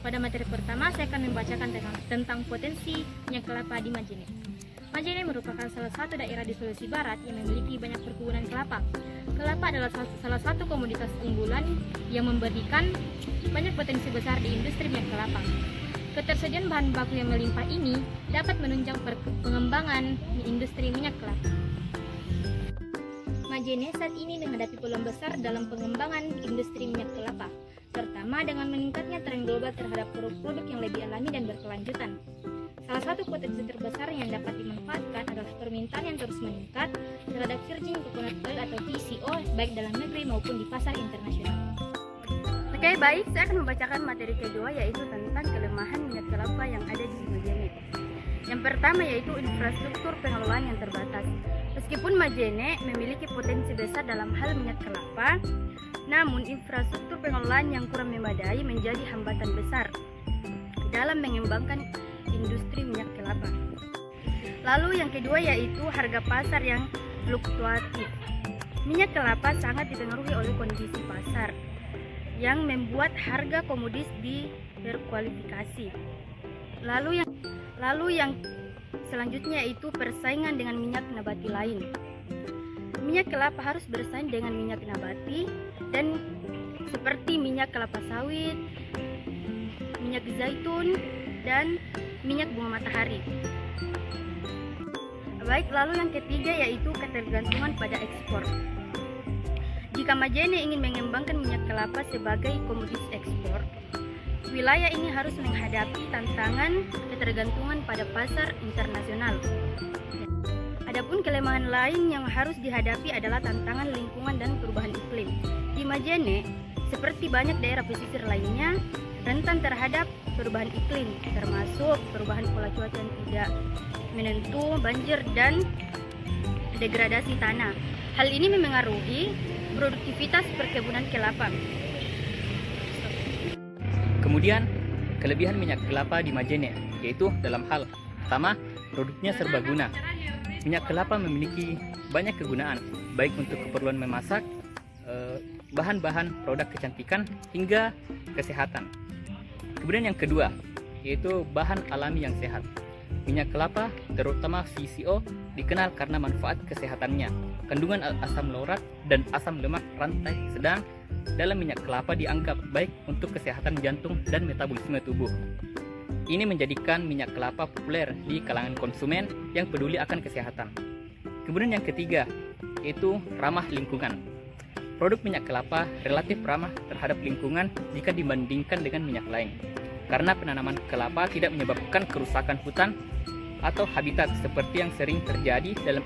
Pada materi pertama, saya akan membacakan tentang potensi minyak kelapa di Majene. Majene merupakan salah satu daerah di Sulawesi Barat yang memiliki banyak perkebunan kelapa. Kelapa adalah salah satu komoditas unggulan yang memberikan banyak potensi besar di industri minyak kelapa. Ketersediaan bahan baku yang melimpah ini dapat menunjang pengembangan industri minyak kelapa. Majene saat ini menghadapi peluang besar dalam pengembangan industri minyak kelapa, terutama dengan meningkatnya tren global terhadap produk-produk yang lebih alami dan berkelanjutan. Salah satu potensi terbesar yang dapat dimanfaatkan adalah permintaan yang terus meningkat terhadap virgin coconut oil atau VCO baik dalam negeri maupun di pasar internasional. Oke, baik, saya akan membacakan materi kedua yaitu tentang kelemahan minyak kelapa yang ada di Majene. Yang pertama yaitu infrastruktur pengelolaan yang terbatas. Meskipun Majene memiliki potensi besar dalam hal minyak kelapa, namun infrastruktur pengelolaan yang kurang memadai menjadi hambatan besar dalam mengembangkan industri minyak kelapa. Lalu yang kedua yaitu harga pasar yang fluktuatif. Minyak kelapa sangat dipengaruhi oleh kondisi pasar yang membuat harga komodis berkualifikasi. Lalu yang selanjutnya yaitu persaingan dengan minyak nabati lain. Minyak kelapa harus bersaing dengan minyak nabati dan seperti minyak kelapa sawit, minyak zaitun, dan minyak bunga matahari. Baik, lalu yang ketiga yaitu ketergantungan pada ekspor. Jika Majene ingin mengembangkan minyak kelapa sebagai komoditas ekspor, wilayah ini harus menghadapi tantangan ketergantungan pada pasar internasional. Adapun kelemahan lain yang harus dihadapi adalah tantangan lingkungan dan perubahan iklim. Di Majene, seperti banyak daerah pesisir lainnya, rentan terhadap perubahan iklim, termasuk perubahan pola cuaca yang tidak menentu, banjir, dan degradasi tanah. Hal ini memengaruhi produktivitas perkebunan kelapa. Kemudian, kelebihan minyak kelapa di Majene, yaitu dalam hal pertama, produknya serbaguna. Minyak kelapa memiliki banyak kegunaan, baik untuk keperluan memasak, bahan-bahan produk kecantikan, hingga kesehatan. Kemudian yang kedua, yaitu bahan alami yang sehat. Minyak kelapa, terutama VCO, dikenal karena manfaat kesehatannya. Kandungan asam laurat dan asam lemak rantai sedang dalam minyak kelapa dianggap baik untuk kesehatan jantung dan metabolisme tubuh. Ini menjadikan minyak kelapa populer di kalangan konsumen yang peduli akan kesehatan. Kemudian yang ketiga, yaitu ramah lingkungan. Produk minyak kelapa relatif ramah terhadap lingkungan jika dibandingkan dengan minyak lain, karena penanaman kelapa tidak menyebabkan kerusakan hutan atau habitat seperti yang sering terjadi dalam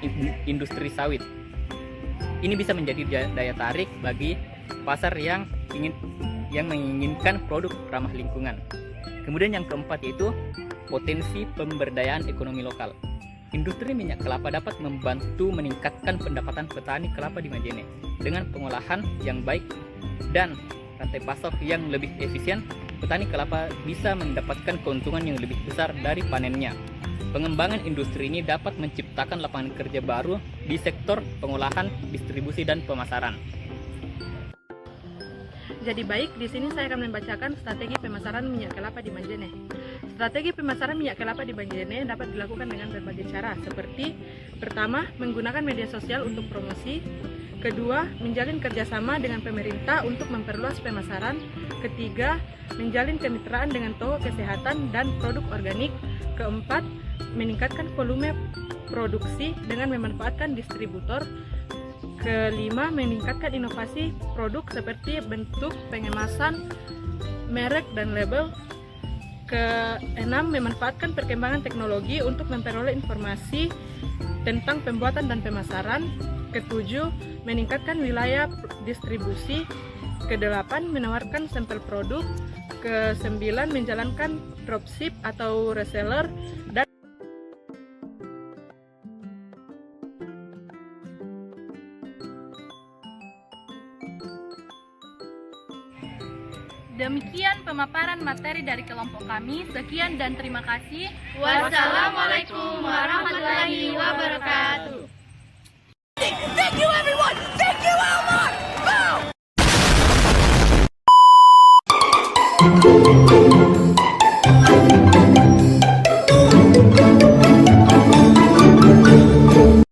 industri sawit. Ini bisa menjadi daya tarik bagi pasar yang menginginkan produk ramah lingkungan. Kemudian yang keempat yaitu potensi pemberdayaan ekonomi lokal. Industri minyak kelapa dapat membantu meningkatkan pendapatan petani kelapa di Majene. Dengan pengolahan yang baik dan rantai pasok yang lebih efisien, petani kelapa bisa mendapatkan keuntungan yang lebih besar dari panennya. Pengembangan industri ini dapat menciptakan lapangan kerja baru di sektor pengolahan, distribusi, dan pemasaran. Jadi baik, di sini saya akan membacakan strategi pemasaran minyak kelapa di Majene. Strategi pemasaran minyak kelapa di Majene dapat dilakukan dengan berbagai cara, seperti pertama, menggunakan media sosial untuk promosi. Kedua, menjalin kerjasama dengan pemerintah untuk memperluas pemasaran. Ketiga, menjalin kemitraan dengan toko kesehatan dan produk organik. Keempat, meningkatkan volume produksi dengan memanfaatkan distributor. Kelima, meningkatkan inovasi produk seperti bentuk, pengemasan, merek, dan label. Keenam, memanfaatkan perkembangan teknologi untuk memperoleh informasi tentang pembuatan dan pemasaran. Ketujuh, meningkatkan wilayah distribusi. Kedelapan, menawarkan sampel produk. Kesembilan, menjalankan dropship atau reseller. Dan demikian pemaparan materi dari kelompok kami. Sekian dan terima kasih. Wassalamualaikum warahmatullahi wabarakatuh. Thank you everyone! Thank you Elmar! Boom!